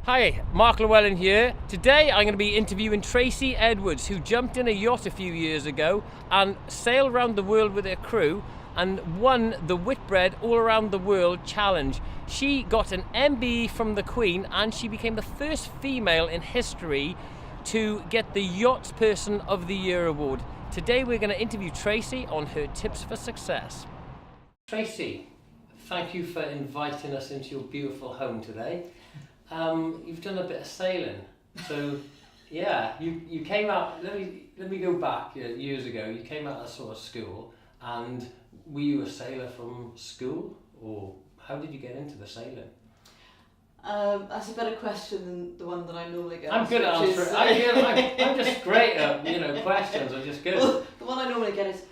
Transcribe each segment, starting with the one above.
Hi, Mark Llewhellin here. Today I'm going to be interviewing Tracy Edwards, who jumped in a yacht a few years ago and sailed around the world with her crew and won the Whitbread All Around the World Challenge. She got an MBE from the Queen and she became the first female in history to get the Yacht Person of the Year award. Today we're going to interview Tracy on her tips for success. Tracy, thank you for inviting us into your beautiful home today. You've done a bit of sailing, so yeah, you came out. Let me go back years ago. You came out of sort of school, and were you a sailor from school, or how did you get into the sailing? That's a better question than the one that I normally get. I'm good at answering. I'm just great at questions. I'm just good. Well, the one I normally get is,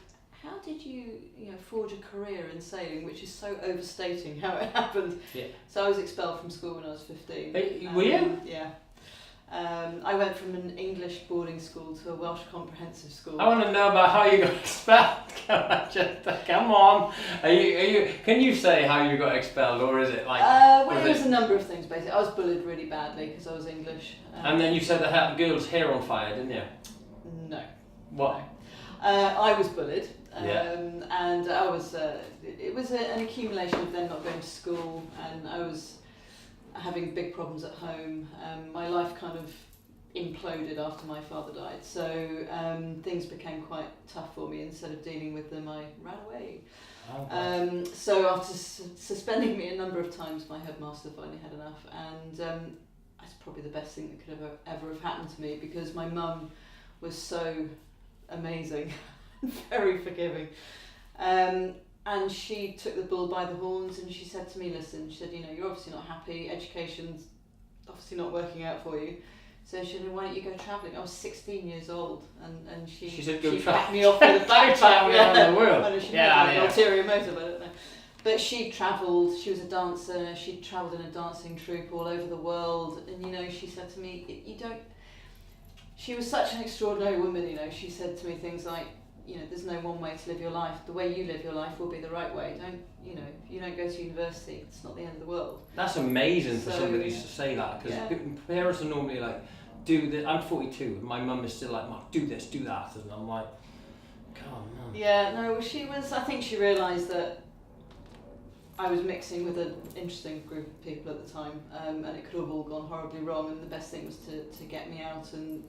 how did you forge a career in sailing, which is so overstating how it happened. Yeah. So I was expelled from school when I was 15. Were you? Yeah. I went from an English boarding school to a Welsh comprehensive school. I want to know about how you got expelled. Come on. Can you say how you got expelled, or is it like? Well, it was a number of things basically. I was bullied really badly because I was English. And then you said the girl's hair on fire, didn't you? No. What? I was bullied. Yeah. And I was. It was an accumulation of then not going to school, and I was having big problems at home. My life kind of imploded after my father died, so things became quite tough for me. Instead of dealing with them, I ran away. Oh, so after suspending me a number of times, my headmaster finally had enough, and that's probably the best thing that could ever have happened to me, because my mum was so amazing, very forgiving. And she took the bull by the horns and she said to me, listen, she said, you're obviously not happy, education's obviously not working out for you. So she said, why don't you go travelling? I was 16 years old, and she said, go packed me off with a backpack around the world. I know she had an ulterior motive, I don't know. But she travelled, she was a dancer, she travelled in a dancing troupe all over the world, and she said to me, she was such an extraordinary woman, she said to me things like, there's no one way to live your life. The way you live your life will be the right way. If you don't go to university, it's not the end of the world. That's amazing for somebody to say that, because parents are normally like, do this. I'm 42, and my mum is still like, Mark, do this, do that, and I'm like, come on. Yeah, no, I think she realised that I was mixing with an interesting group of people at the time, and it could have all gone horribly wrong, and the best thing was to get me out. And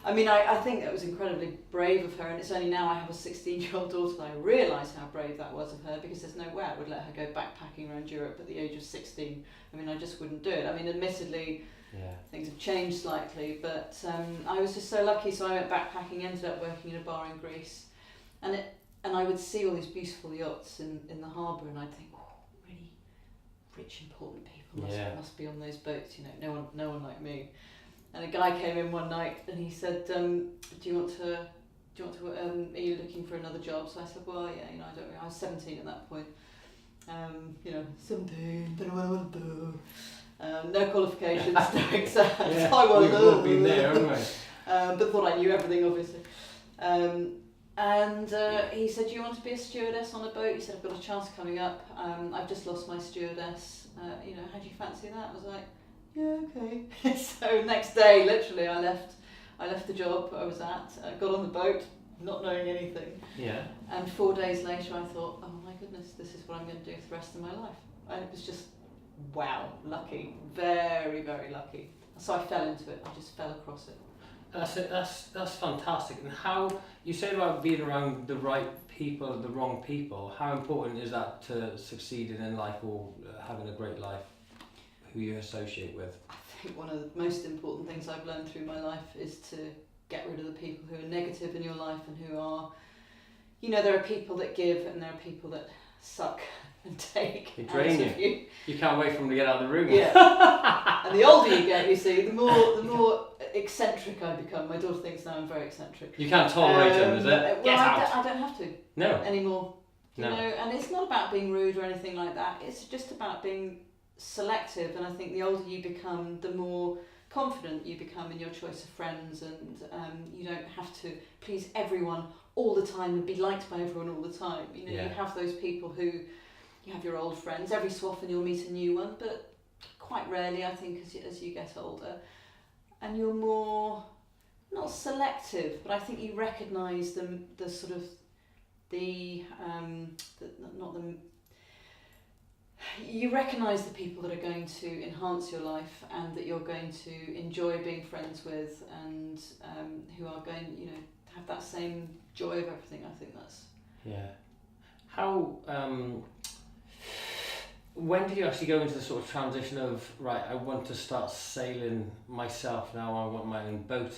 I think that was incredibly brave of her, and it's only now I have a 16-year-old daughter that I realise how brave that was of her, because there's no way I would let her go backpacking around Europe at the age of 16. I just wouldn't do it. Admittedly, things have changed slightly, but I was just so lucky. So I went backpacking, ended up working in a bar in Greece, and I would see all these beautiful yachts in the harbour, and I'd think, really rich, important people must be on those boats. No one like me. And a guy came in one night and he said, are you looking for another job? So I said, well, yeah, I don't really. I was 17 at that point. 17, don't know what I want to do. No qualifications, no exams. Yeah, I want we've all been there, haven't we? But thought I knew everything, obviously. And he said, do you want to be a stewardess on a boat? He said, I've got a chance coming up. I've just lost my stewardess. How do you fancy that? I was like, yeah, okay. So next day, literally, I left the job I was at, got on the boat, not knowing anything. Yeah. And 4 days later, I thought, oh my goodness, this is what I'm going to do for the rest of my life. And it was just, wow, lucky, very, very lucky. So I fell into it. I just fell across it. That's fantastic. And how you say about being around the right people, the wrong people, how important is that to succeeding in life, or having a great life, who you associate with? I think one of the most important things I've learned through my life is to get rid of the people who are negative in your life, and who are, there are people that give and there are people that suck and take. They drain you. You can't wait for them to get out of the room. Yeah. And the older you get, you see, the more eccentric I become. My daughter thinks now I'm very eccentric. You can't tolerate them, is it? Well, I don't have to. No. Anymore. No. And it's not about being rude or anything like that. It's just about being selective. And I think the older you become, the more confident you become in your choice of friends, and you don't have to please everyone all the time and be liked by everyone all the time. You have those people who, you have your old friends, every so often you'll meet a new one, but quite rarely, I think, as you get older, and you're more not selective, but I think you recognise the sort of you recognise the people that are going to enhance your life and that you're going to enjoy being friends with, and who are going, you know, have that same joy of everything. I think that's... Yeah. How, when did you actually go into the sort of transition of, right, I want to start sailing myself now, I want my own boat?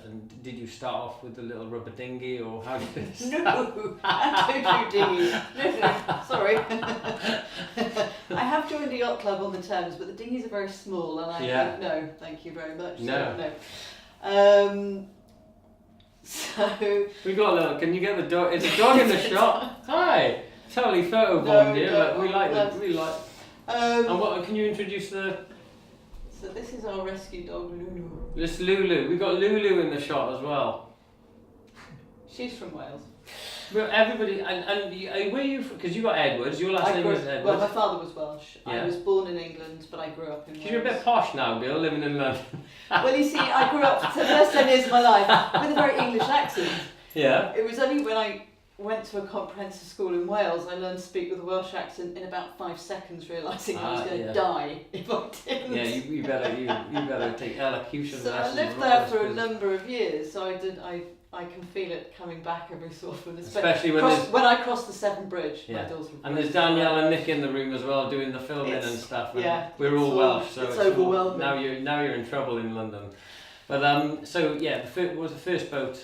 And did you start off with the little rubber dinghy, or how did it start? No, I don't do dinghies. No, sorry. I have joined a yacht club on the Thames, but the dinghies are very small, and I think, no, thank you very much. No. So we got a little, can you get the dog? Is the dog in the shot? Hi! Totally photobombed here, but we like and what, can you introduce the... So this is our rescue dog, Lulu. This Lulu. We got Lulu in the shot as well. She's from Wales. Well, everybody, and where you from? Because you got Edwards, your last name was Edwards. Well, my father was Welsh. Yeah. I was born in England, but I grew up in Wales. You're a bit posh now, girl, living in London. Well, you see, I grew up for the first 10 years of my life with a very English accent. Yeah. It was only when I went to a comprehensive school in Wales, I learned to speak with a Welsh accent in about 5 seconds, realising I was going to die if I didn't. Yeah, you better take elocution so lessons. I lived there for a number of years, so I can feel it coming back every so often, especially when I crossed the Severn Bridge. Yeah. My daughter. And there's Danielle and Nick in the room as well doing the filming and stuff. And yeah, we're all Welsh, so it's overwhelming. Now you're in trouble in London. But so yeah, what was the first boat?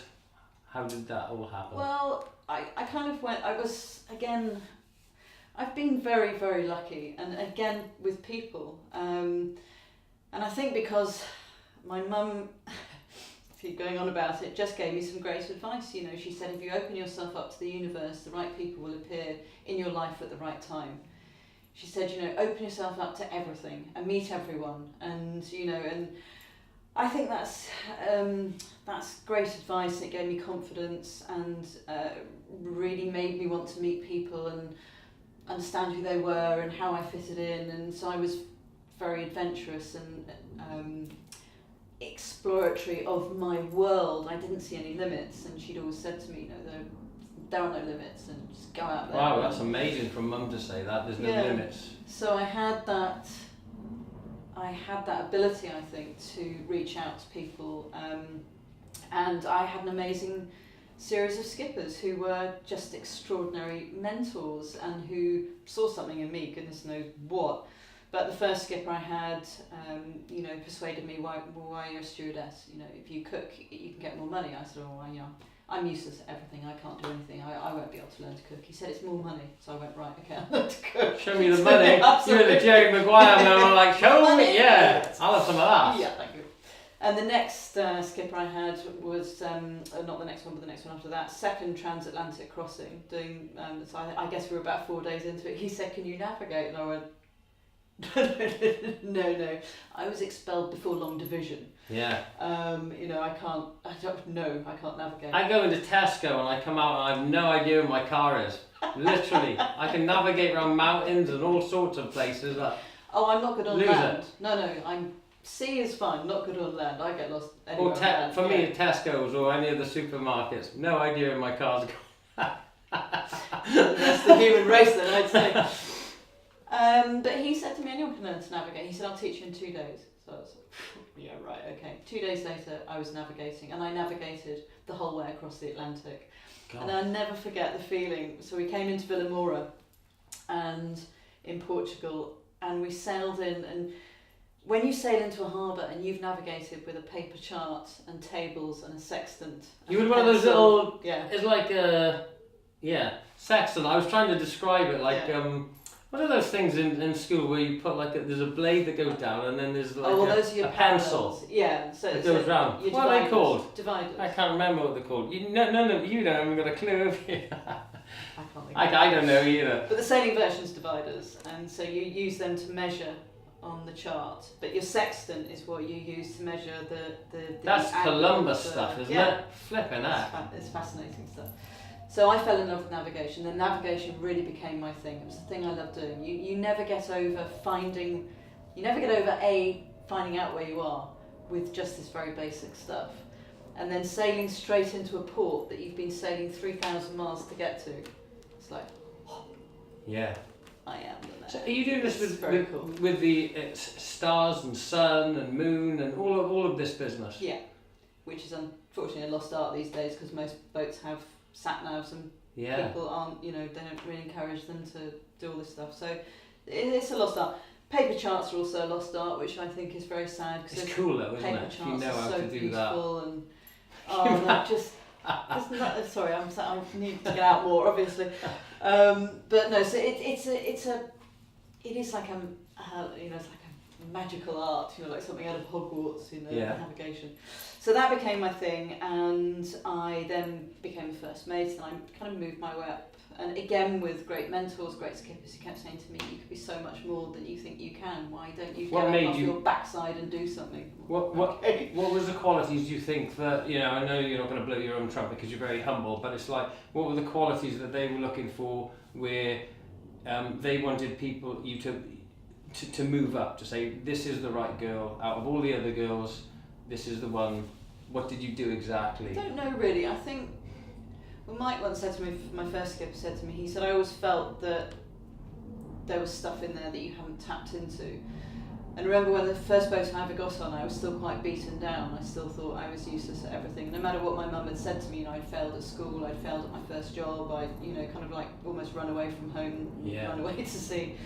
How did that all happen? Well, I kind of went. I was again. I've been very, very lucky, and again with people, and I think because my mum, keep going on about it, just gave me some great advice. You know, she said, if you open yourself up to the universe, the right people will appear in your life at the right time. She said, you know, open yourself up to everything and meet everyone, and you know, and I think that's great advice. It gave me confidence and really made me want to meet people and understand who they were and how I fitted in. And so I was very adventurous and exploratory of my world. I didn't see any limits, and she'd always said to me, you know, there are no limits, and just go out there. Wow, that's amazing from Mum to say that. There's no limits. So I had that ability, I think, to reach out to people, and I had an amazing series of skippers who were just extraordinary mentors and who saw something in me, goodness knows what. But the first skipper I had, you know, persuaded me, why you're a stewardess? You know, if you cook, you can get more money. I said, oh, well, you know, I'm useless at everything. I can't do anything. I won't be able to learn to cook. He said, it's more money. So I went, right, okay, I'll learn to cook. Show me the money. You're the Jerry Maguire now. I'm like, show me. Yeah, I'll have some of that. Yeah, thank you. And the next skipper I had was, not the next one, but the next one after that, second transatlantic crossing. Doing, so I guess we were about 4 days into it. He said, can you navigate? And I went, no. I was expelled before long division. Yeah. You know, I can't navigate. I go into Tesco and I come out and I have no idea where my car is. Literally. I can navigate around mountains and all sorts of places. Oh, I'm not good on Loser. land. No, sea is fine, not good on land. I get lost anywhere on land. For me, Tesco's or any of the supermarkets, no idea where my car's going. That's the human race then, I'd say. But he said to me, anyone can learn to navigate. He said, I'll teach you in 2 days. So I was like, yeah, right, okay. 2 days later, I was navigating, and I navigated the whole way across the Atlantic. God. And I'll never forget the feeling. So we came into Vilamoura, and in Portugal, and we sailed in, and when you sail into a harbour and you've navigated with a paper chart and tables and a sextant. You were one of those little, yeah. It's like sextant. I was trying to describe it like, what are those things in school where you put there's a blade that goes down and then there's like those are your a pencil. Yeah, so it goes round. What are they called? Dividers. I can't remember what they're called. None of you haven't got a clue of it. I don't know either. But the sailing version's dividers, and so you use them to measure on the chart. But your sextant is what you use to measure the That's Columbus stuff, isn't it? Flipping that. It's fascinating stuff. So I fell in love with navigation. Then navigation really became my thing. It was the thing I loved doing. You never get over finding You never get over finding out where you are with just this very basic stuff, and then sailing straight into a port that you've been sailing 3,000 miles to get to. It's like, yeah, I am the man. So are you doing this with cool. with the stars and sun and moon and all of this business? Yeah, which is unfortunately a lost art these days because most boats have sat navs and people aren't, they don't really encourage them to do all this stuff. So it's a lost art. Paper charts are also a lost art, which I think is very sad. It's cool though, isn't it? Paper If you know how so to do beautiful that. And sorry, I need to get out more, obviously. But no, so it is like it's like a magical art, like something out of Hogwarts, navigation. So that became my thing, and I then became a first mate, and I kind of moved my way up. And again, with great mentors, great skippers who kept saying to me, "You could be so much more than you think you can. Why don't you get up off your backside and do something?" What was the qualities you think that, I know you're not going to blow your own trumpet because you're very humble, but it's like, what were the qualities that they were looking for where they wanted you to move up, to say, this is the right girl, out of all the other girls, this is the one. What did you do exactly? I don't know really. I think, well, Mike once said to me, my first skipper said to me, he said, I always felt that there was stuff in there that you haven't tapped into. And remember when the first boat I ever got on, I was still quite beaten down. I still thought I was useless at everything. No matter what my mum had said to me, I'd failed at school, I'd failed at my first job, I'd, kind of like almost run away from home, run away to sea.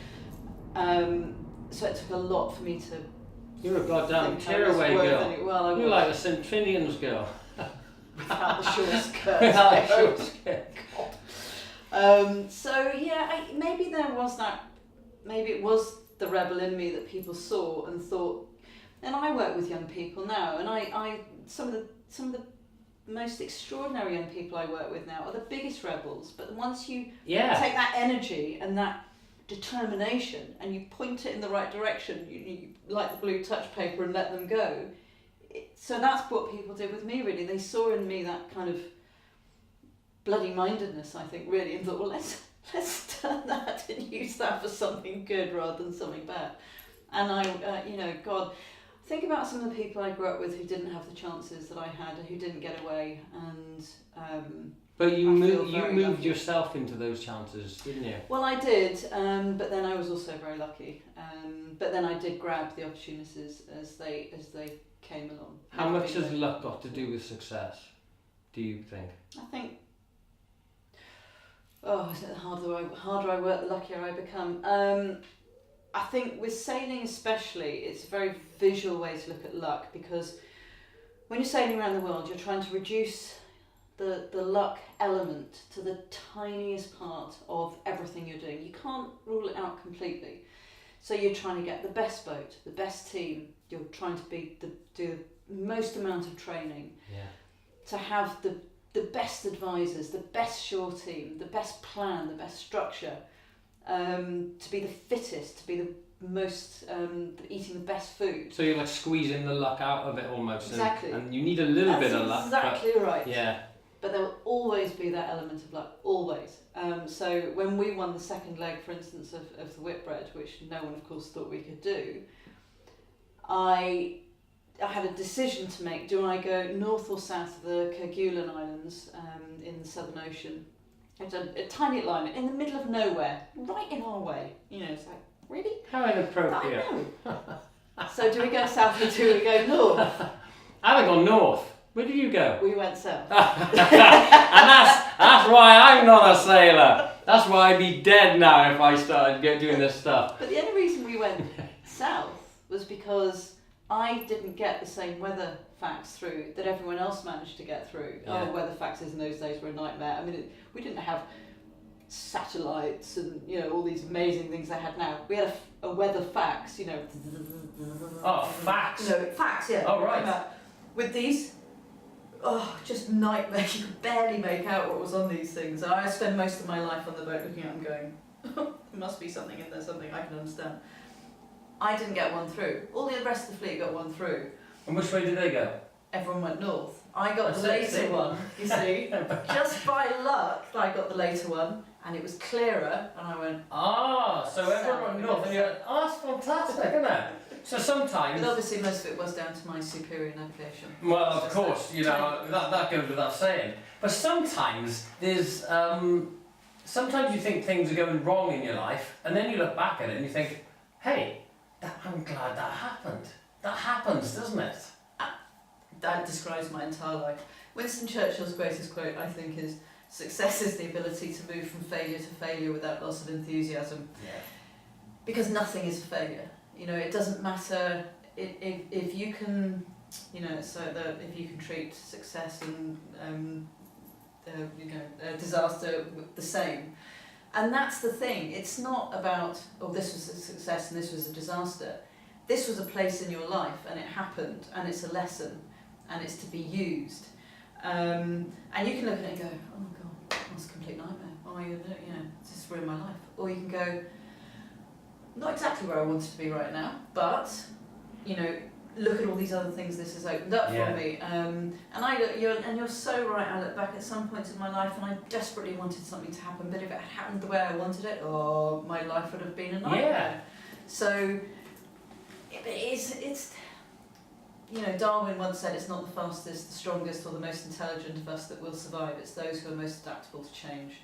So it took a lot for me to... You're a goddamn tearaway girl. You're like a St. Finian's girl. Without the short skirt. Without the short skirt. So yeah, maybe there was that. Maybe it was the rebel in me that people saw and thought. And I work with young people now, and I some of the most extraordinary young people I work with now are the biggest rebels. But once you take that energy and that determination and you point it in the right direction, you like the blue touch paper and let them go. So that's what people did with me, really. They saw in me that kind of bloody mindedness, I think, really, and thought, well, let's turn that and use that for something good rather than something bad. And I, God, think about some of the people I grew up with who didn't have the chances that I had, who didn't get away, and but you moved yourself into those chances, didn't you? Well, I did, but then I was also very lucky. But then I did grab the opportunities as they came along. How much has luck got to do with success, do you think? I think, the harder I work, the luckier I become. I think with sailing especially, it's a very visual way to look at luck, because when you're sailing around the world, you're trying to reduce the luck element to the tiniest part of everything you're doing. You can't rule it out completely. So you're trying to get the best boat, the best team. You're trying to do the most amount of training. Yeah. To have the best advisors, the best shore team, the best plan, the best structure. To be the fittest, to be the most eating the best food. So you're like squeezing the luck out of it almost. Exactly. And you need a little bit of luck. Exactly right. Yeah. But there will always be that element of luck, always. So when we won the second leg, for instance, of the Whitbread, which no one, of course, thought we could do, I had a decision to make. Do I go north or south of the Llewhellin Islands in the Southern Ocean? It's a tiny little island in the middle of nowhere, right in our way. It's like, really? How inappropriate. I know. So do we go south or do we go north? I would go north. Where did you go? We went south. And that's why I'm not a sailor. That's why I'd be dead now if I started doing this stuff. But the only reason we went south was because I didn't get the same weather facts through that everyone else managed to get through. Yeah. Oh, weather facts in those days were a nightmare. I mean, we didn't have satellites and all these amazing things they had now. We had a weather fax, Oh, fax. Fax, yeah. Oh, right. With these, just nightmare. You could barely make out what was on these things. I spend most of my life on the boat looking at them going, there must be something in there, something I can understand. I didn't get one through. All the rest of the fleet got one through. And which way did they go? Everyone went north. I got the later one, you see. Just by luck, I got the later one, and it was clearer, and I went... So everyone went north, and you went, that's fantastic, isn't it? So sometimes... But obviously most of it was down to my superior navigation. Well, of course, you know, that goes without saying. But sometimes there's... sometimes you think things are going wrong in your life, and then you look back at it and you think, hey, I'm glad that happened. That happens, doesn't it? That describes my entire life. Winston Churchill's greatest quote, I think, is, "Success is the ability to move from failure to failure without loss of enthusiasm." Yeah. Because nothing is a failure. You know, it doesn't matter if you can, you know, so that if you can treat success and disaster the same. And that's the thing. It's not about, oh, this was a success and this was a disaster. This was a place in your life and it happened and it's a lesson and it's to be used. And you can look at it and go, oh my God, that was a complete nightmare. Oh, you know, this has ruined my life. Or you can go, not exactly where I wanted to be right now, but, you know, look at all these other things this has opened up for me. And you're so right, I look back at some points in my life and I desperately wanted something to happen, but if it had happened the way I wanted it, oh, my life would have been a nightmare. Yeah. So, it's you know, Darwin once said it's not the fastest, the strongest or the most intelligent of us that will survive, it's those who are most adaptable to change.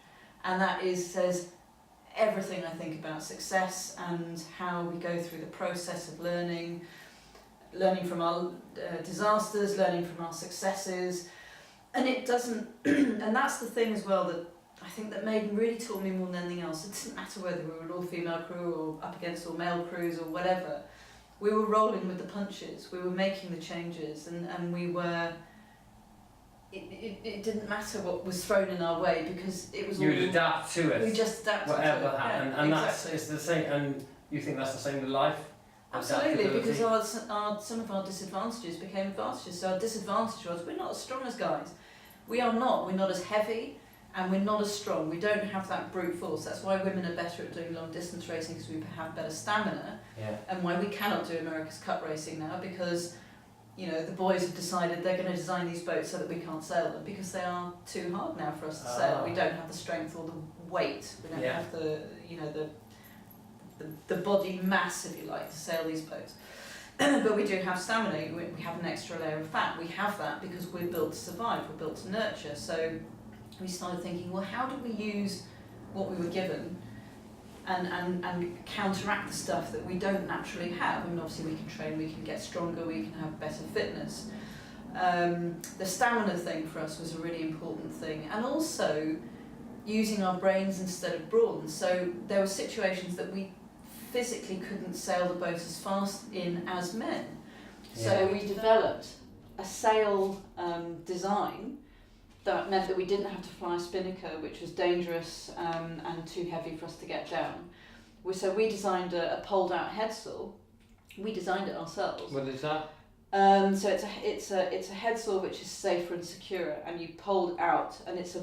And that says everything I think about success and how we go through the process of learning from our disasters, learning from our successes. And it doesn't, and that's the thing as well that I think that Maiden really taught me more than anything else. It doesn't matter whether we were an all-female crew or up against all male crews or whatever. We were rolling with the punches, we were making the changes, and we were, it didn't matter what was thrown in our way because it was you all... would adapt to it. We just adapted whatever to it. happened. Yeah, and exactly. it's the same, and you think that's the same with life? Absolutely, because some of our disadvantages became advantages. So our disadvantage was we're not as strong as guys. We are not. We're not as heavy and we're not as strong. We don't have that brute force. That's why women are better at doing long distance racing because we have better stamina. Yeah. And why we cannot do America's Cup racing now because, you know, the boys have decided they're going to design these boats so that we can't sail them because they are too hard now for us to sail. We don't have the strength or the weight. We don't have the, you know, the body mass, if you like, to sail these boats. But we do have stamina, we have an extra layer of fat. We have that because we're built to survive, we're built to nurture. So we started thinking, well, how do we use what we were given and counteract the stuff that we don't naturally have? I mean, obviously we can train, we can get stronger, we can have better fitness. The stamina thing for us was a really important thing. And also using our brains instead of brawn. So there were situations that we physically couldn't sail the boat as fast in as men. So we developed a sail design that meant that we didn't have to fly a spinnaker, which was dangerous and too heavy for us to get down. So we designed a poled out headsail. We designed it ourselves. What is that? So it's a headsail which is safer and secure, and you poled out, and it's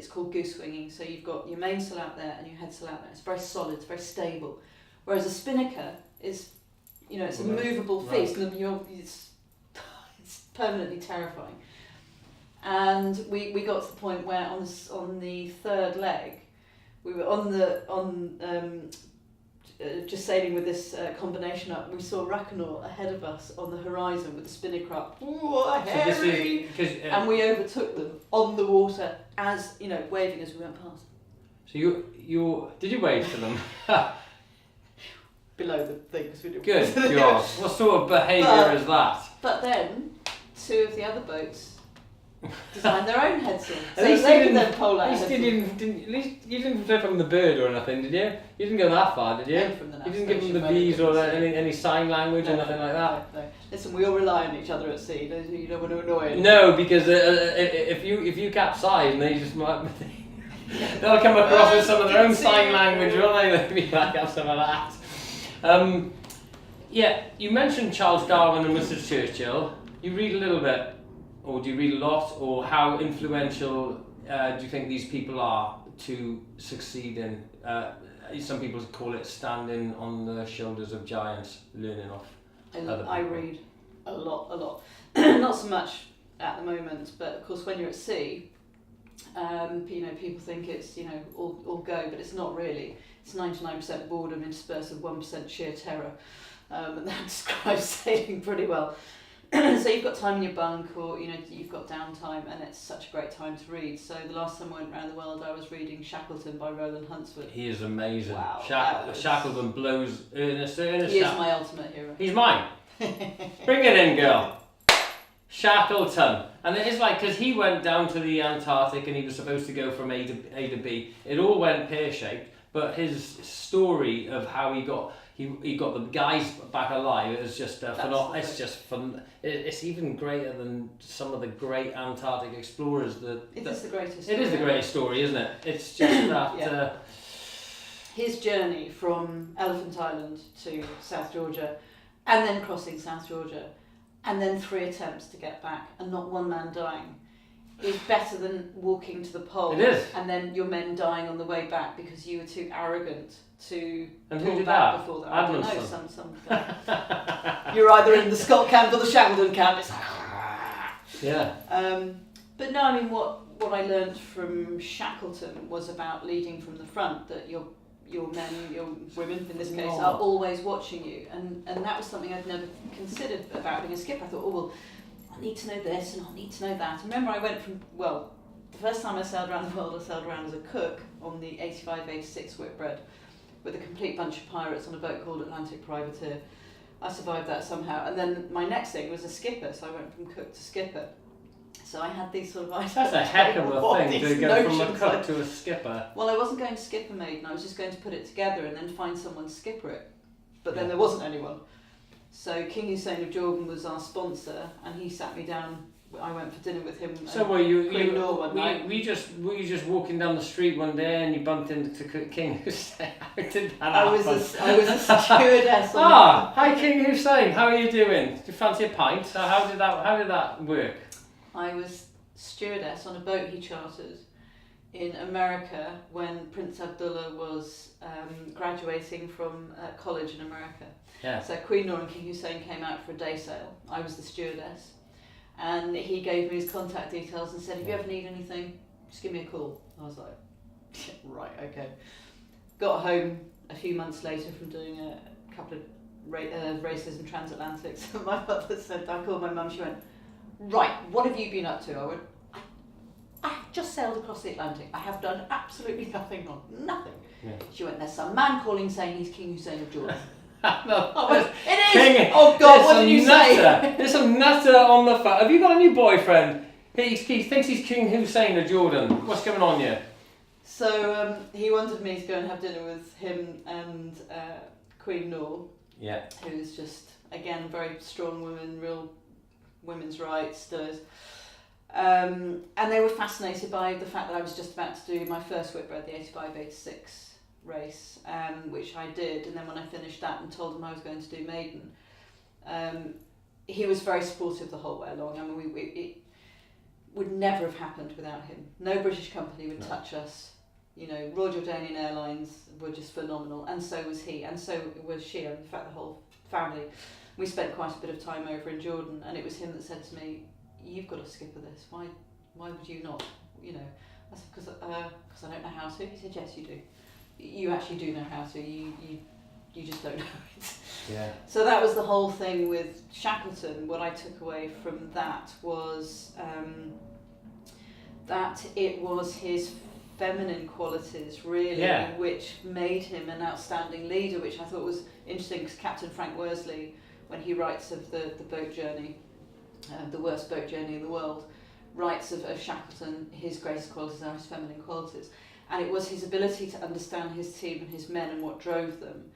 called goose winging. So you've got your mainsail out there and your headsail out there. It's very solid, it's very stable. Whereas a spinnaker is, you know, it's a movable feast, and it's permanently terrifying. And we got to the point where on the third leg, we were just sailing with this combination up. We saw Racanor ahead of us on the horizon with the spinnaker up. Ooh, hairy! And we overtook them on the water, as you know, waving as we went past. So you did you wave to them? Below the things we did. Good God! What sort of behaviour is that? But then, two of the other boats designed their own headsail. So At least they you could didn't- then pole out. At least you didn't flip from the bird or anything, did you? You didn't go that far, did you? No, from the You didn't give them the navigation bees or boat. any sign language or nothing like that? No. Listen, we all rely on each other at sea. You don't want to annoy anyone. No, because if you capsize and they just might, they'll come across with some of their own sign language, won't they? They'll be like have some of that. Yeah, you mentioned Charles Darwin and Winston Churchill. You read a little bit, or do you read a lot, or how influential do you think these people are to succeed in? Some people call it standing on the shoulders of giants, learning off other people. I read a lot. Not so much at the moment, but of course when you're at sea, you know, people think it's, you know, all go, but it's not really. It's 99% boredom interspersed with 1% sheer terror. And that describes sailing pretty well. So you've got time in your bunk, or you've got downtime, and it's such a great time to read. So the last time I went around the world, I was reading Shackleton by Roland Huntsford. He is amazing. Wow, Shackleton blows Ernest. He is my ultimate hero. He's mine. Bring it in, girl. Shackleton. And it is like, because he went down to the Antarctic and he was supposed to go from A to B. It all went pear-shaped, but his story of how he got the guys back alive is just phenomenal. It's just fun. It's even greater than some of the great Antarctic explorers. It is the greatest. It is the greatest story, isn't it? It's just that. Yeah. His journey from Elephant Island to South Georgia, and then crossing South Georgia, and then 3 attempts to get back, and not one man dying, is better than walking to the pole. It is. And then your men dying on the way back because you were too arrogant to and pull who did back that? before that. I don't know, some guy. You're either in the Scott camp or the Shackleton camp. It's like, yeah. But no, I mean, what I learned from Shackleton was about leading from the front, that your men, your women in this case, are always watching you, and that was something I'd never considered about being a skipper. I thought, oh well, I need to know this and I'll need to know that. And remember, I went from, the first time I sailed around the world, I sailed around as a cook on the 85-86 Whitbread with a complete bunch of pirates on a boat called Atlantic Privateer. I survived that somehow, and then my next thing was a skipper, so I went from cook to skipper. So I had these sort of ideas. That's a heck of a thing to go from a cook to a skipper. Well, I wasn't going to skip a Maiden, I was just going to put it together and then find someone to skipper it. But then there wasn't anyone. So King Hussein of Jordan was our sponsor, and he sat me down. I went for dinner with him. So were you just walking down the street one day and you bumped into King Hussein? How did that happen? I was a stewardess. Hi King Hussein, how are you doing? Do you fancy a pint? How did that work? I was stewardess on a boat he chartered in America when Prince Abdullah was graduating from college in America. Yeah. So Queen Noor and King Hussein came out for a day sail. I was the stewardess, and he gave me his contact details and said, if you ever need anything, just give me a call. I was like, right, okay. Got home a few months later from doing a couple of races in transatlantics. My mother said, I called my mum, she went, right, what have you been up to? I went, I have just sailed across the Atlantic. I have done absolutely nothing wrong. Nothing. Yeah. She went, there's some man calling saying he's King Hussein of Jordan. No, it is! Oh God, what did you say? There's some nutter on the phone. Have you got a new boyfriend? He thinks he's King Hussein of Jordan. What's going on here? So he wanted me to go and have dinner with him and Queen Noor. Yeah. Who's just, again, very strong woman, real women's rights, does. And they were fascinated by the fact that I was just about to do my first Whitbread, the 85-86 race, which I did, and then when I finished that and told him I was going to do Maiden, he was very supportive the whole way along. I mean, it would never have happened without him. No British company would touch us. You know, Royal Jordanian Airlines were just phenomenal, and so was he, and so was she, and in fact the whole family. We spent quite a bit of time over in Jordan, and it was him that said to me, you've got to skipper this, why would you not? You know, I said, because I don't know how to. He said, yes you do. You actually do know how to, you just don't know it. Yeah. So that was the whole thing with Shackleton. What I took away from that was that it was his feminine qualities really which made him an outstanding leader, which I thought was interesting, because Captain Frank Worsley, when he writes of the boat journey, the worst boat journey in the world, writes of Shackleton, his greatest qualities are his feminine qualities. And it was his ability to understand his team and his men and what drove them.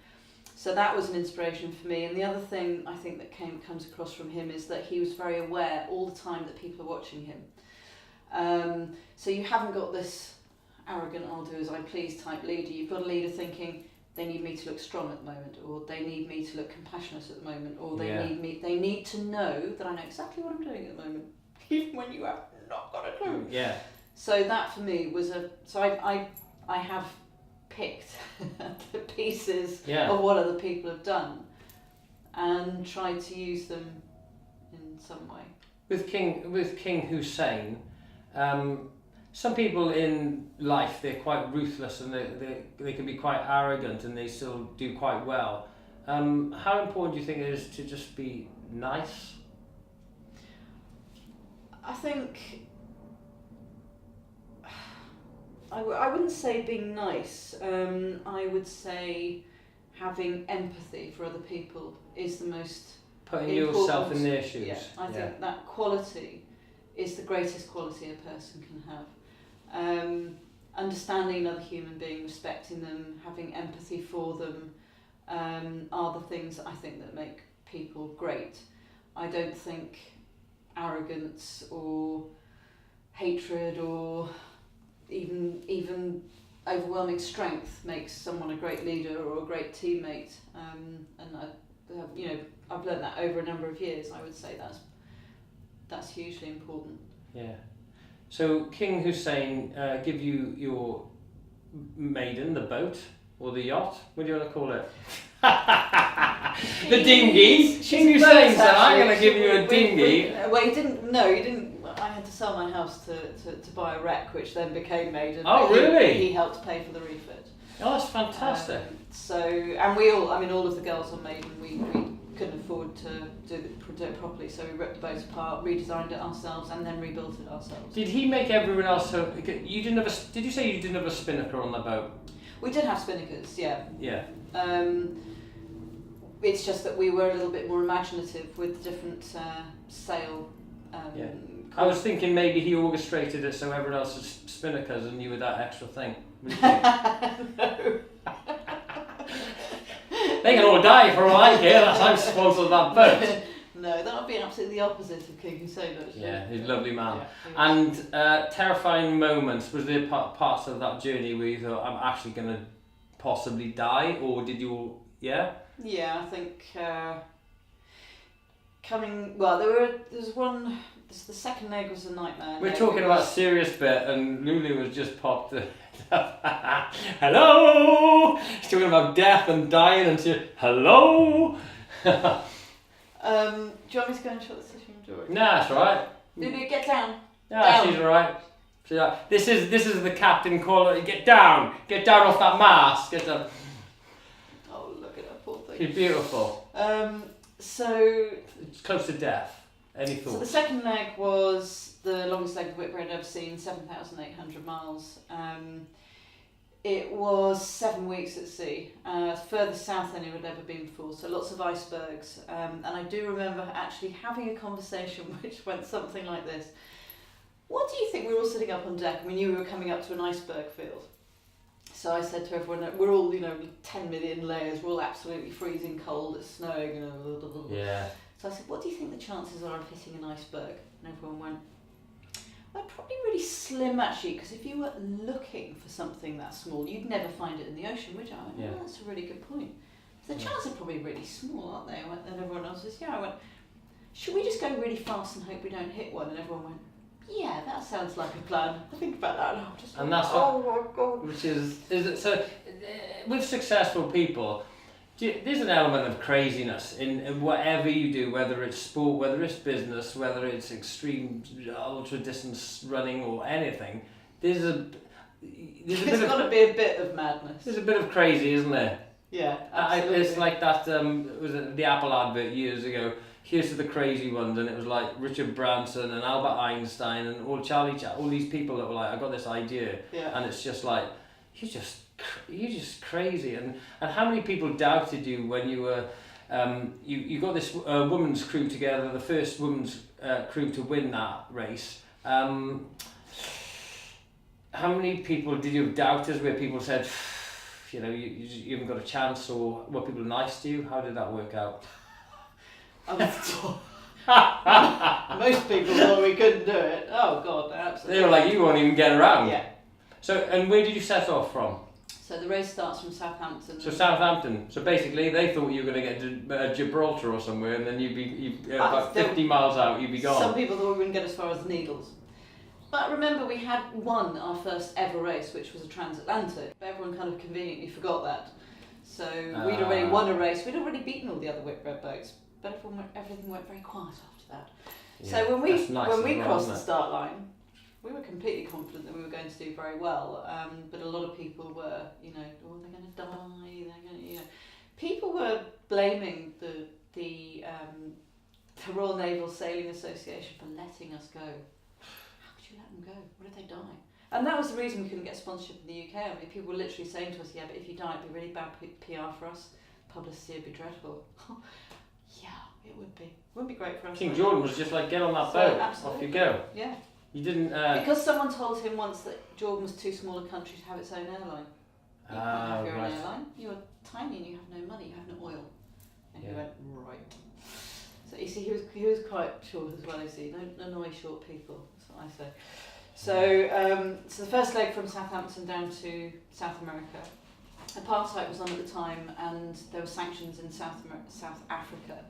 So that was an inspiration for me. And the other thing I think that comes across from him is that he was very aware all the time that people are watching him. So you haven't got this arrogant, I'll do as I please type leader. You've got a leader thinking, they need me to look strong at the moment, or they need me to look compassionate at the moment, or they need to know that I know exactly what I'm doing at the moment, even when you have not got a clue. Yeah. So that for me was I have picked the pieces of what other people have done and tried to use them in some way. With King Hussein, some people in life, they're quite ruthless and they can be quite arrogant and they still do quite well. How important do you think it is to just be nice? I think I wouldn't say being nice. I would say having empathy for other people is the most Putting important. yourself in their shoes. Yeah, I think that quality is the greatest quality a person can have. Understanding another human being, respecting them, having empathy for them are the things I think that make people great. I don't think arrogance or hatred or even overwhelming strength makes someone a great leader or a great teammate. And I've learned that over a number of years. I would say that's hugely important. Yeah. So King Hussein give you your Maiden, the boat, or the yacht? What do you want to call it? The dinghy. King Hussein said, "I'm going to give you a dinghy." Well, he didn't. No, he didn't. I had to sell my house to buy a wreck, which then became Maiden. Oh, really? He helped pay for the refit. Oh, that's fantastic. And we all, all of the girls on Maiden, we couldn't afford to do it properly, so we ripped the boat apart, redesigned it ourselves, and then rebuilt it ourselves. Did he make everyone else? You didn't have a? Did you say you didn't have a spinnaker on the boat? We did have spinnakers, yeah. Yeah. It's just that we were a little bit more imaginative with different sail. Yeah. I was thinking maybe he orchestrated it so everyone else was spinnakers and you were that extra thing. No. They can all die for all I care. That's I'm sponsored that boat. No, that would be absolutely the opposite of King Hussein, actually. Yeah, he's a lovely man. Yeah, and terrifying moments, was there parts of that journey where you thought, I'm actually going to possibly die, or did you all, yeah? Yeah, I think there's one, the second leg was a nightmare. We're talking about serious bit, and Lulu was just popped the hello! She's talking about death and dying, and she, hello! Do you want me to go and shut the session door? Nah, that's alright. Lulu, get down. Yeah, down. she's alright. She's like, this is the captain calling. Get down off that mast. Get down. Oh, look at that poor thing. She's beautiful. So it's close to death. Any thoughts? So the second leg was the longest leg of whitbread I've ever seen, 7,800 miles. It was 7 weeks at sea, furthest south than it had ever been before, so lots of icebergs. And I do remember actually having a conversation which went something like this. What do you think? We were all sitting up on deck, and we knew we were coming up to an iceberg field. So I said to everyone that we're all, 10 million layers, we're all absolutely freezing cold, it's snowing, blah, blah, blah. Yeah. So I said, what do you think the chances are of hitting an iceberg? And everyone went, well, probably really slim actually, because if you were looking for something that small, you'd never find it in the ocean, would you? I went, oh, that's a really good point. So the chances are probably really small, aren't they? I went, and everyone else says, yeah. I went, should we just go really fast and hope we don't hit one? And everyone went, yeah, that sounds like a plan. I think about that and I'm just and like, that's oh my God. Which is it, so with successful people, there's an element of craziness in whatever you do, whether it's sport, whether it's business, whether it's extreme ultra distance running or anything. There's got to be a bit of madness. There's a bit of crazy, isn't there? Yeah, absolutely. It's like that. Was it the Apple advert years ago? Here's to the crazy ones, and it was like Richard Branson and Albert Einstein and all these people that were like, I got this idea, and it's just like you're just crazy. And how many people doubted you when you were you got this women's crew together, the first women's crew to win that race. How many people did you have doubters where people said, you haven't got a chance, or were people nice to you? How did that work out? Most people thought we couldn't do it. Oh God, absolutely. They were like, you won't even get around. Yeah. So, and where did you set off from? So the race starts from Southampton. So Southampton. So basically, they thought you were going to get to Gibraltar or somewhere, and then you'd be about 50 miles out. You'd be gone. Some people thought we wouldn't get as far as the Needles. But remember, we had won our first ever race, which was a transatlantic. Everyone kind of conveniently forgot that. So we'd already won a race. We'd already beaten all the other whitbread boats. But everything went very quiet after that. Yeah, so when we crossed the isn't it? start line, we were completely confident that we were going to do very well. But a lot of people were, they're going to die. They're going to, people were blaming the Royal Naval Sailing Association for letting us go. How could you let them go? What if they die? And that was the reason we couldn't get sponsorship in the UK. I mean, people were literally saying to us, yeah, but if you die, it'd be really bad PR for us. Publicity would be dreadful. Yeah, it would be. It wouldn't be great for us. King Jordan was just like, get on that boat, off you go. Yeah. You didn't... Because someone told him once that Jordan was too small a country to have its own airline. You can't have your own airline. You're tiny and you have no money, you have no oil. And he went, right. So you see, he was quite short as well, is he? Don't annoy short people, that's what I say. So the first leg from Southampton down to South America. Apartheid was on at the time, and there were sanctions in South Africa.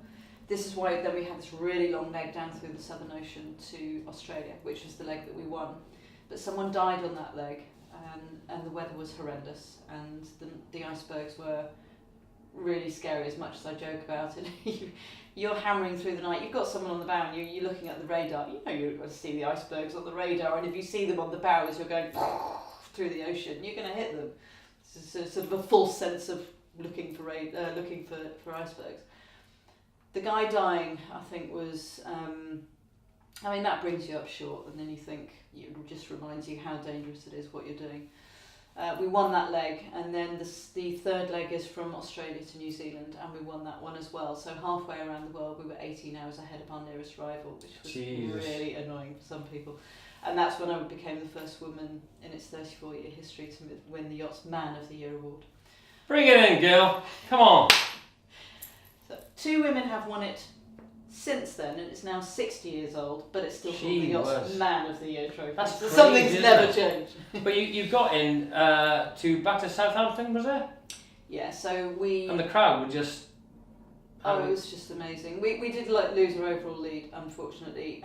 This is why then we had this really long leg down through the Southern Ocean to Australia, which was the leg that we won. But someone died on that leg, and the weather was horrendous, and the icebergs were really scary. As much as I joke about it, you're hammering through the night. You've got someone on the bow, and you're looking at the radar. You know you're going to see the icebergs on the radar, and if you see them on the bow as you're going through the ocean, you're going to hit them. So sort of a false sense of looking for icebergs. The guy dying, I think, was. I mean, that brings you up short, and then you think it just reminds you how dangerous it is what you're doing. We won that leg, and then the third leg is from Australia to New Zealand, and we won that one as well. So halfway around the world, we were 18 hours ahead of our nearest rival, which was really annoying for some people. And that's when I became the first woman in its 34-year history to win the Yacht's Man of the Year award. Bring it in, girl. Come on. So 2 women have won it since then, and it's now 60 years old, but it's still called the Yacht's Man of the Year trophy. That's so crazy, something's never changed. But you got in back to Southampton, was it? Yeah, so we... And the crowd were just... Oh, it was just amazing. We did lose our overall lead, unfortunately,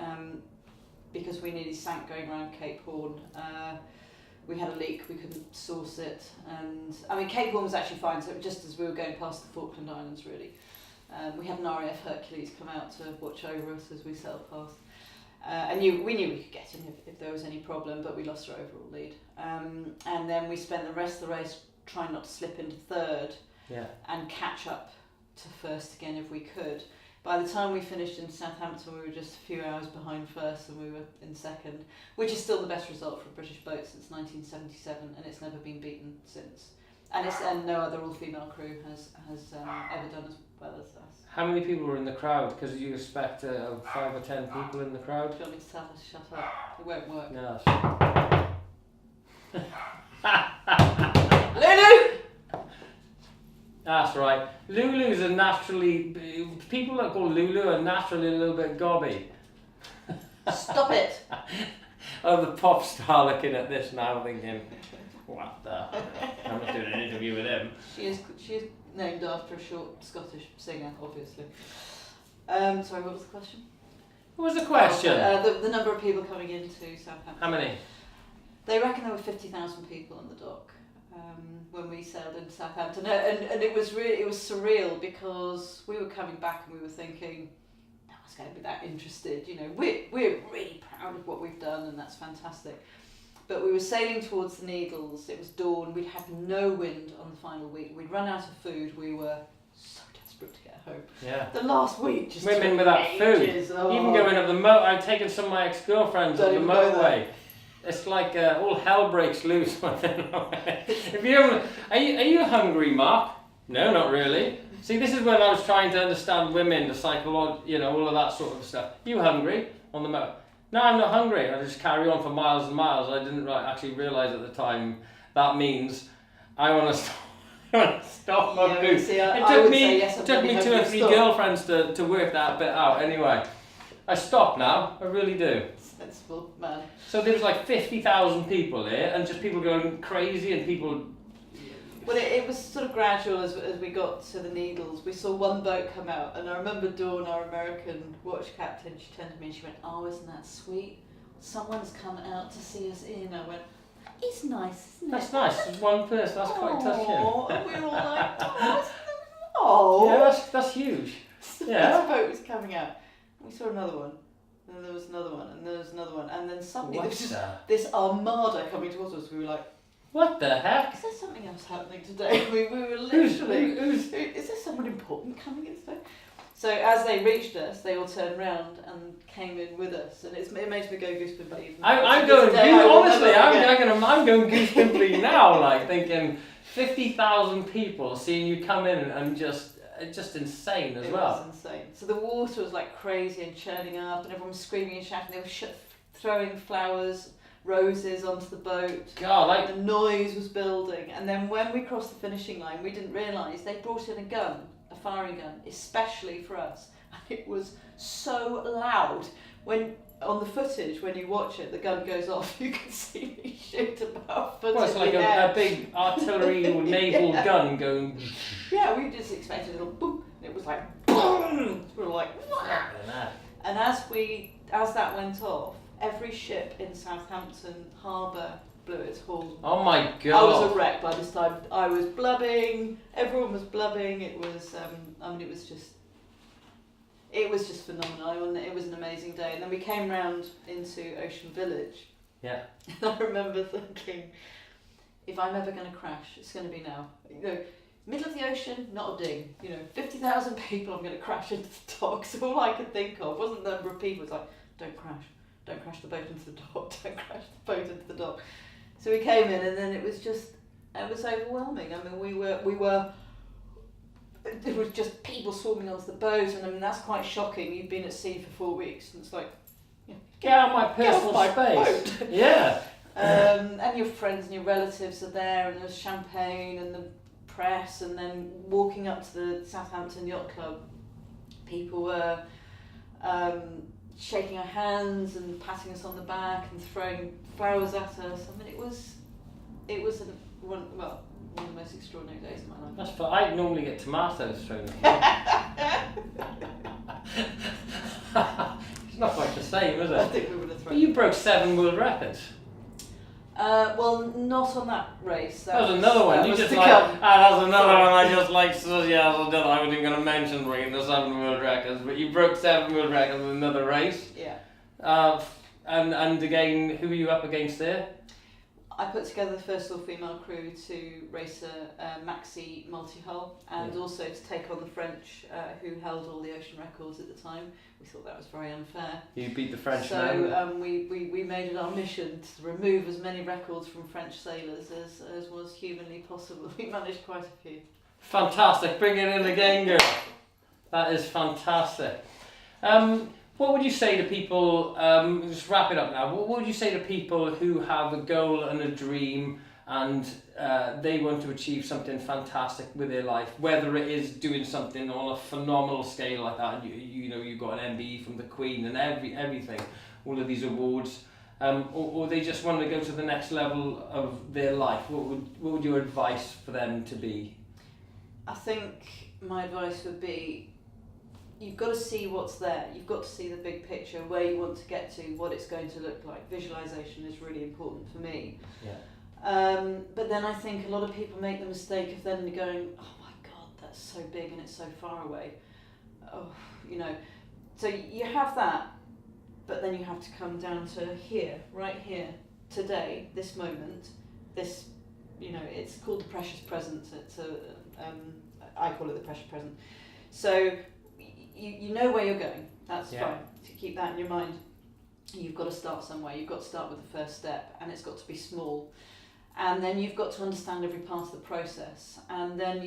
because we nearly sank going around Cape Horn. We had a leak, we couldn't source it, and I mean Cape Horn was actually fine, so just as we were going past the Falkland Islands really. We had an RAF Hercules come out to watch over us as we sailed past. And we knew we could get in if there was any problem, but we lost our overall lead. And then we spent the rest of the race trying not to slip into third and catch up to first again if we could. By the time we finished in Southampton, we were just a few hours behind first, and we were in second, which is still the best result for a British boat since 1977, and it's never been beaten since. And no other all-female crew has ever done as well as us. How many people were in the crowd? Because you expect 5 or 10 people in the crowd. Do you want me to tell us to shut up? It won't work. No. Lulu! That's right. Lulu's are naturally... People that call Lulu are naturally a little bit gobby. Stop it! Oh, the pop star looking at this now thinking, what the... I'm not doing an interview with him. She is named after a short Scottish singer, obviously. Sorry, what was the question? What was the question? The number of people coming into Southampton. How many? They reckon there were 50,000 people on the dock when we sailed into Southampton, and it was surreal because we were coming back and we were thinking, no one's going to be that interested. You know, we're really proud of what we've done, and that's fantastic. But we were sailing towards the Needles. It was dawn. We'd had no wind on the final week. We'd run out of food. We were so desperate to get home. Yeah. The last week just women without ages. food. Even going up the moat. I've taken some of my ex-girlfriends on the motorway. It's like all hell breaks loose when they're away. Are you hungry, Mark? No, not really. See, this is when I was trying to understand women, the psychology, all of that sort of stuff. You hungry on the moat? No, I'm not hungry. I just carry on for miles and miles. I didn't actually realise at the time that means I want to stop my food. It took me 2 or 3 girlfriends to work that bit out. Anyway, I stop now. I really do. Sensible man. So there was like 50,000 people here, and just people going crazy, and people... Well, it was sort of gradual as we got to the Needles. We saw one boat come out, and I remember Dawn, our American watch captain, she turned to me and she went, "Oh, isn't that sweet? Someone's come out to see us in." I went, "It's nice, isn't it?" That's nice. It's one person. That's quite touching. And we were all like, "Oh, that's huge." Yeah. This boat was coming out. We saw another one. And then there was another one, and there was another one, and then suddenly there was just this armada coming towards us. We were like, What the heck? Is there something else happening today? We were literally, is there someone important coming in today? So as they reached us, they all turned round and came in with us, and it makes me go goosebumpy. I'm going goosebumpy now, like thinking 50,000 people seeing you come in and just insane as well. It was insane. So the water was like crazy and churning up, and everyone was screaming and shouting. They were throwing flowers, roses onto the boat. God, like the noise was building, and then when we crossed the finishing line, we didn't realise they brought in a firing gun, especially for us, and it was so loud. When on the footage, when you watch it, the gun goes off. You can see me shoot about foot. Well, it's like a big artillery or naval gun going. Yeah, we just expected a little boom. And it was like boom. We were like, and as that went off, every ship in Southampton Harbour blew its horn. Oh my God! I was a wreck by this time. I was blubbing. Everyone was blubbing. It was, it was just phenomenal. It was an amazing day. And then we came round into Ocean Village. Yeah. And I remember thinking, if I'm ever going to crash, it's going to be now. You know, middle of the ocean, not a ding. 50,000 people, I'm going to crash into the docks. All I could think of wasn't the number of people. It's like, don't crash the boat into the dock. Don't crash the boat into the dock. So we came in, and then it was overwhelming. I mean, we were. There was just people swarming onto the boat, and I mean that's quite shocking. You've been at sea for 4 weeks, and it's like, get out of my personal space. Yeah. And your friends and your relatives are there, and there's champagne and the press, and then walking up to the Southampton Yacht Club, people were shaking our hands and patting us on the back and throwing flowers at us. I mean, it was one of the most extraordinary days of my life. That's fun. I normally get tomatoes thrown at me. It's not quite the same, is it? I think we would have thrown. But you broke 7 world records. Well, not on that race. That was another one. You just like, that's another one. I just like, so yeah, I wasn't even going to mention breaking the 7 world records, but you broke 7 world records in another race. Yeah. And again, who were you up against there? I put together the first all-female crew to race a maxi multi-hull, and also to take on the French, who held all the ocean records at the time. We thought that was very unfair. You beat the French man. So we made it our mission to remove as many records from French sailors as was humanly possible. We managed quite a few. Fantastic. Bring it in again, girl. That is fantastic. What would you say to people, just wrap it up now, what would you say to people who have a goal and a dream and they want to achieve something fantastic with their life, whether it is doing something on a phenomenal scale like that, and you got an MBE from the Queen and everything, all of these awards, or they just want to go to the next level of their life, what would your advice for them to be? I think my advice would be, you've got to see what's there. You've got to see the big picture, where you want to get to, what it's going to look like. Visualization is really important for me. Yeah. But then I think a lot of people make the mistake of then going, oh my God, that's so big and it's so far away. Oh, So you have that, but then you have to come down to here, right here, today, this moment, this, it's called the precious present. I call it the precious present. So you know where you're going. That's fine. To keep that in your mind, you've got to start somewhere. You've got to start with the first step, and it's got to be small. And then you've got to understand every part of the process. And then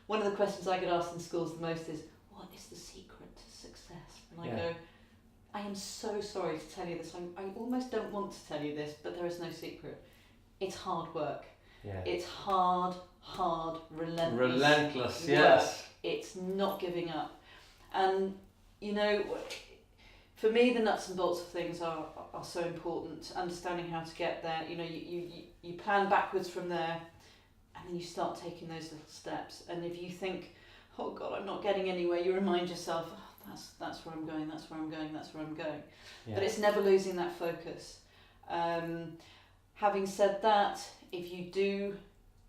one of the questions I get asked in schools the most is, what is the secret to success? And I go, I am so sorry to tell you this. I almost don't want to tell you this, but there is no secret. It's hard work. Yeah. It's hard, relentless yes. work. It's not giving up. And, for me, the nuts and bolts of things are so important. Understanding how to get there. You plan backwards from there, and then you start taking those little steps. And if you think, oh God, I'm not getting anywhere, you remind yourself, oh, that's where I'm going, that's where I'm going, that's where I'm going. Yeah. But it's never losing that focus. Having said that, if you do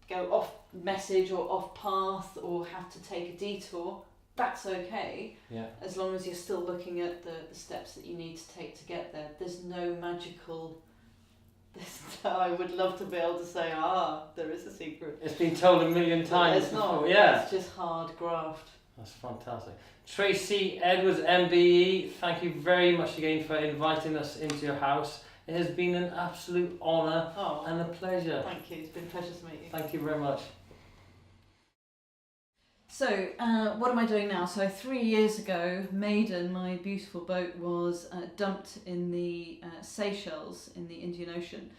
go off message or off path or have to take a detour, that's okay. Yeah. As long as you're still looking at the steps that you need to take to get there. There's no magical I would love to be able to say, there is a secret. It's been told a million times it's not. before. Yeah. It's just hard graft. That's fantastic. Tracy Edwards MBE, thank you very much again for inviting us into your house. It has been an absolute honour and a pleasure. Thank you. It's been a pleasure to meet you. Thank you very much. So, what am I doing now? So 3 years ago, Maiden, my beautiful boat, was dumped in the Seychelles in the Indian Ocean.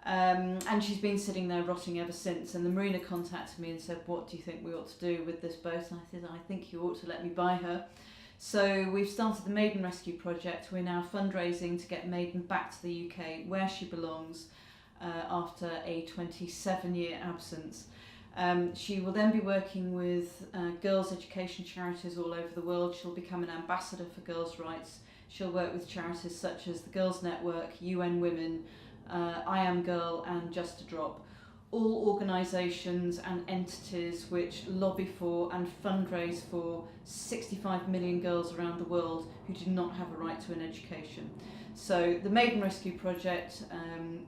And she's been sitting there rotting ever since. And the marina contacted me and said, what do you think we ought to do with this boat? And I said, I think you ought to let me buy her. So we've started the Maiden Rescue Project. We're now fundraising to get Maiden back to the UK, where she belongs, after a 27-year absence. She will then be working with girls' education charities all over the world. She'll become an ambassador for girls' rights. She'll work with charities such as the Girls Network, UN Women, I Am Girl and Just a Drop. All organisations and entities which lobby for and fundraise for 65 million girls around the world who do not have a right to an education. So the Maiden Rescue Project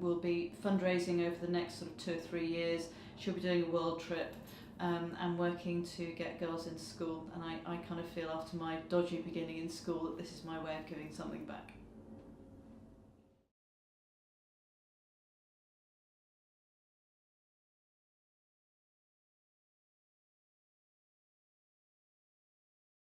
will be fundraising over the next sort of 2 or 3 years. She'll be doing a world trip and working to get girls into school. And I kind of feel after my dodgy beginning in school that this is my way of giving something back.